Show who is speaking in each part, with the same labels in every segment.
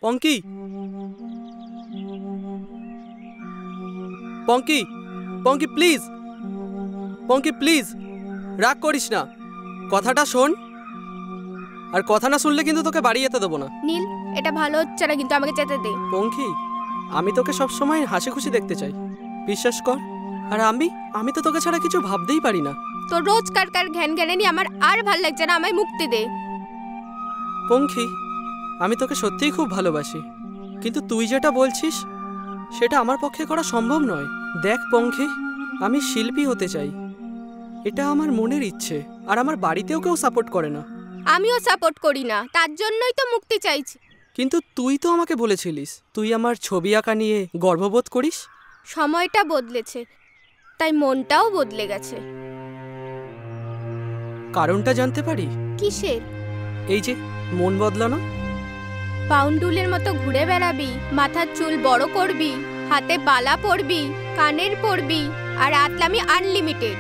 Speaker 1: পঙ্কি, পঙ্কি, পঙ্কি please, পঙ্কি please, রাগ করিস না, কথাটা শোন। আর কথা না শুনলে কিন্তু তোকে বাড়ি যেতে দেবো না।
Speaker 2: নীল, এটা ভালো হচ্ছে না, কিন্তু আমাকে যেতে দে।
Speaker 1: পঙ্কি, আমি তোকে সবসময় হাসি খুশি দেখতে চাই, বিশ্বাস কর। আর আমি তো তোকে ছাড়া কিছু ভাবতেই পারি না।
Speaker 2: তোর রোজকার ঘ্যান ঘ্যানানি আমার আর ভাল লাগছে না, আমায় মুক্তি দে।
Speaker 1: পঙ্কি, আমি তোকে সত্যিই খুব ভালোবাসি, কিন্তু তুই যেটা বলছিস সেটা আমার পক্ষে করা সম্ভব নয়। দেখ পঙ্কি, আমি শিল্পী হতে চাই, এটা আমার মনের ইচ্ছে। আর আমার বাড়িতেও কেউ সাপোর্ট করে না।
Speaker 2: আমিও সাপোর্ট করি না, তার জন্যই তো মুক্তি চাইছি।
Speaker 1: কিন্তু তুই তো আমাকে বলেছিলিস তুই আমার ছবি আঁকা নিয়ে গর্ববোধ করিস।
Speaker 2: সময়টা বদলেছে, তাই মনটাও বদলে গেছে।
Speaker 1: কারণটা জানতে পারি?
Speaker 2: কিসের?
Speaker 1: এই যে মন বদলানো।
Speaker 2: পাউন্ডুলের মতো ঘুরে বেড়াবি, মাথার চুল বড় করবি, হাতে বালা পরবি, কানের পরবি, আর আতলামি আনলিমিটেড।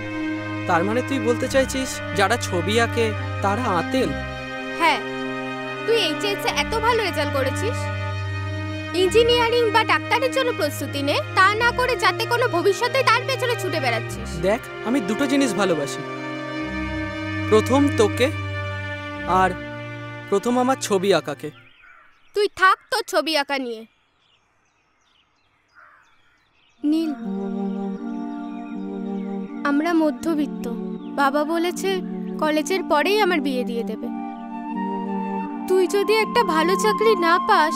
Speaker 1: তার মানে তুই বলতে চাইছিস যারা ছবি আঁকে তারা আঁতেল?
Speaker 2: হ্যাঁ, তুই এইচএসে এত ভালো রেজাল্ট করেছিস, ইঞ্জিনিয়ারিং বা ডাক্তারের জন্য প্রস্তুতি নে, তা না করে যাতে কোনো ভবিষ্যতে তার পেছনে ছুটে বেড়াচ্ছিস।
Speaker 1: দেখ, আমি দুটো জিনিস ভালোবাসি, প্রথম তোকে, আর প্রথম আমার ছবি আঁকাকে।
Speaker 2: তুই থাক তোর ছবি আঁকা নিয়ে। নীল, আমরা মধ্যবিত্ত, বাবা বলেছে কলেজের পরেই আমার বিয়ে দিয়ে দেবে। তুই যদি একটা ভালো চাকরি না পাস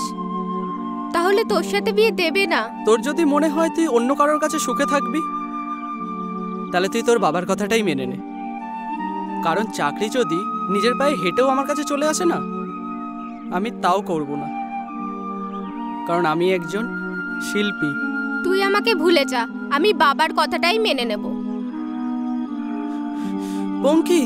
Speaker 2: তাহলে তোর সাথে বিয়ে দেবে না।
Speaker 1: তোর যদি মনে হয় তুই অন্য কারোর কাছে সুখে থাকবি, তাহলে তুই তোর বাবার কথাটাই মেনে নে। কারণ চাকরি যদি নিজের পায়ে হেঁটেও আমার কাছে চলে আসে না, আমি তাও করব না, কারণ আমি একজন শিল্পী।
Speaker 2: তুই আমাকে ভুলে যা, আমি বাবার কথাটাই মেনে নেব।
Speaker 1: পঙ্কি,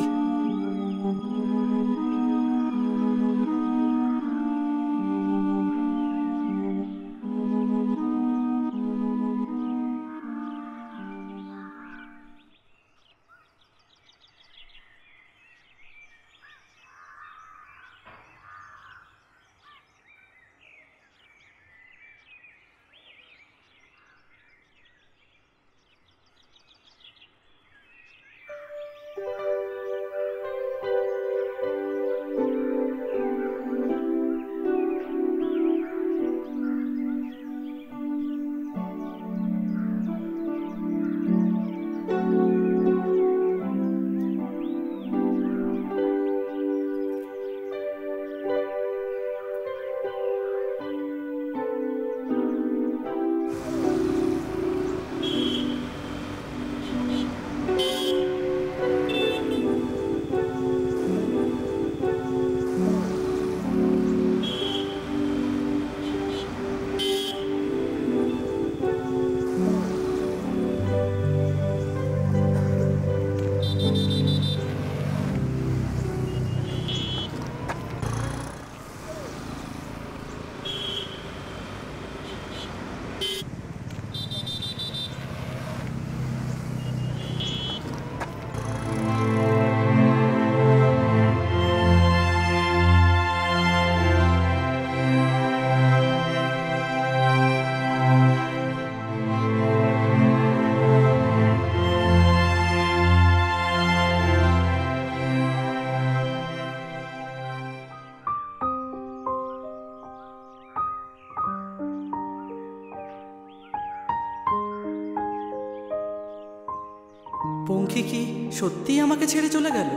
Speaker 1: পঙ্কি কি সত্যিই আমাকে ছেড়ে চলে গেল?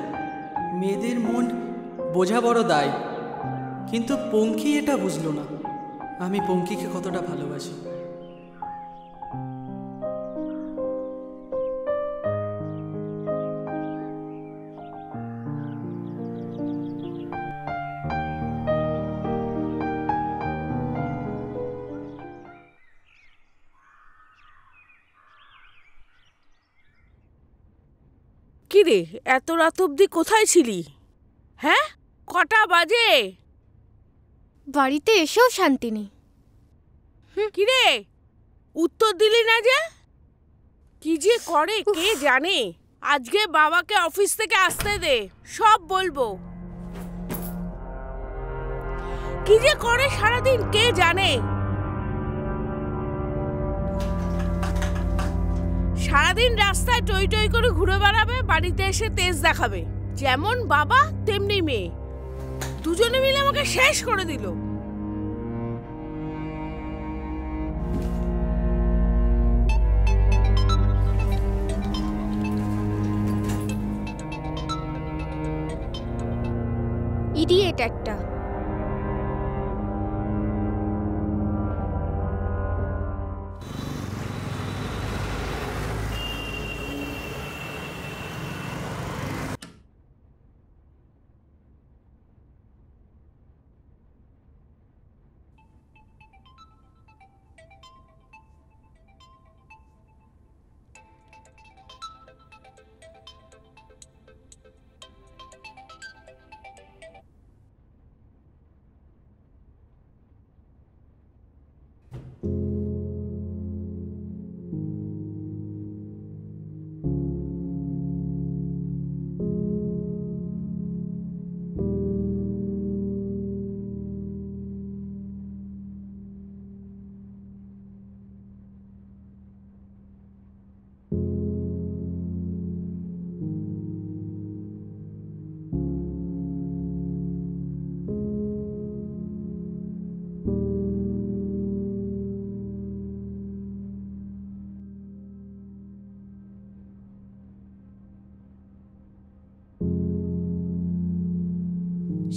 Speaker 1: মেয়েদের মন বোঝা বড় দায়, কিন্তু পঙ্কি এটা বুঝলো না আমি পঙ্কিকে কতটা ভালোবাসি।
Speaker 3: কিরে, এত রাত অবধি কোথায় ছিলি? হ্যাঁ, কটা বাজে?
Speaker 2: বাড়িতে এসেও শান্তি নেই।
Speaker 3: কিরে, উত্তর দিলি না যে? কি যে করে কে জানে। আজকে বাবাকে অফিস থেকে আসতে দে, সব বলবো। কি যে করে সারাদিন কে জানে। সারাদিন রাস্তায় টই টই করে ঘুরে বেড়াবে, বাড়িতে এসে তেজ দেখাবে। যেমন বাবা তেমনি মেয়ে, দুজনে মিলে আমাকে শেষ করে দিল।
Speaker 2: ইডিয়েট একটা।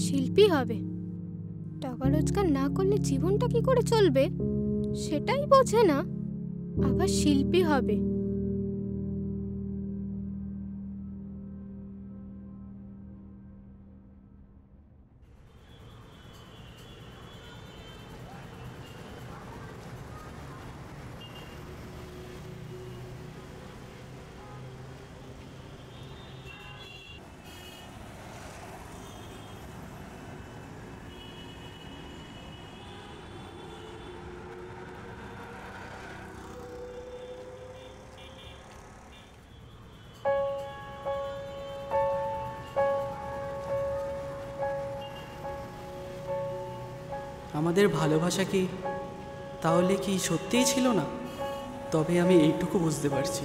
Speaker 2: শিল্পী হবে, টাকা রোজগার না করলে জীবনটা কি করে চলবে সেটাই বোঝে না, আবার শিল্পী হবে।
Speaker 1: আমাদের ভালোবাসা কি তাহলে কি সত্যিই ছিল না? তবে আমি এইটুকু বুঝতে পারছি,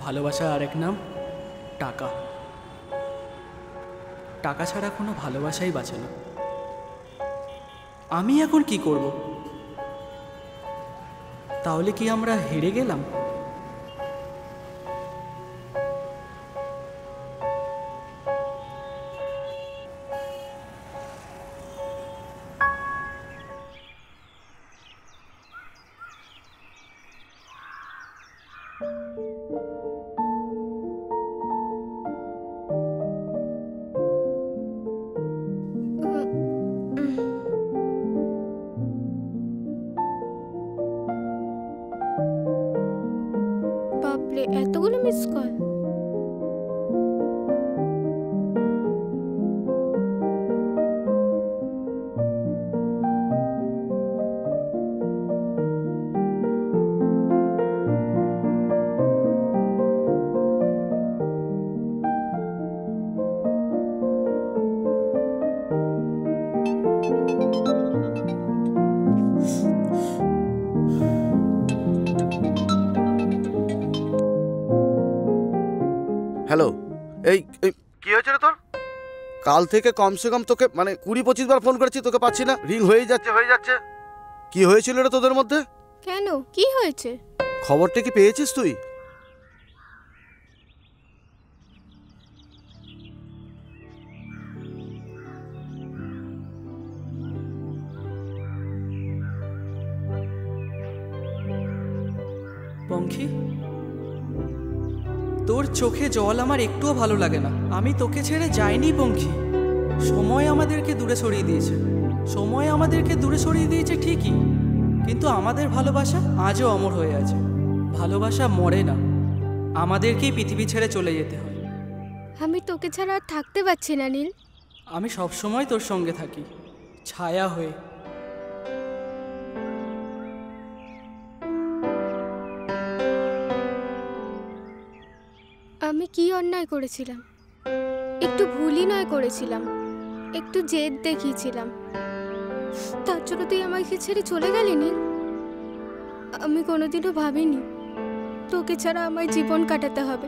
Speaker 1: ভালোবাসা আরেক নাম টাকা। টাকা ছাড়া কোনো ভালোবাসাই বাঁচে না। আমি এখন কি করব? তাহলে কি আমরা হেরে গেলাম? বাপরে, এতগুলো মিস কল!
Speaker 4: হ্যালো, এই কি হয়েছে রে তোর? কাল থেকে কমসে কম তোকে 20-25 বার ফোন করেছি, তোকে পাচ্ছি না। রিং হয়ে যাচ্ছে। কি হয়েছিল রে তোদের মধ্যে?
Speaker 2: কেন, কি হয়েছে?
Speaker 4: খবরটা কি পেয়েছিস তুই?
Speaker 1: পঙ্খী, তোর চোখে জল আমার একটুও ভালো লাগে না। আমি তোকে ছেড়ে যাইনি পঙ্খী। সময় আমাদেরকে দূরে সরিয়ে দিয়েছে ঠিকই, কিন্তু আমাদের ভালোবাসা আজও অমর হয়ে আছে। ভালোবাসা মরে না, আমাদেরকেই পৃথিবী ছেড়ে চলে যেতে হয়।
Speaker 2: আমি তোকে ছাড়া আর থাকতে পারছি না নীল।
Speaker 1: আমি সব সময় তোর সঙ্গে থাকি, ছায়া হয়ে।
Speaker 2: আমি কি অন্যায় করেছিলাম? একটু ভুলই নয় করেছিলাম, একটু জেদ দেখিয়েছিলাম। তার জন্য তুই আমাকে ছেড়ে চলে গেলি নীল। আমি কোনোদিনও ভাবিনি তোকে ছাড়া আমায় জীবন কাটাতে হবে।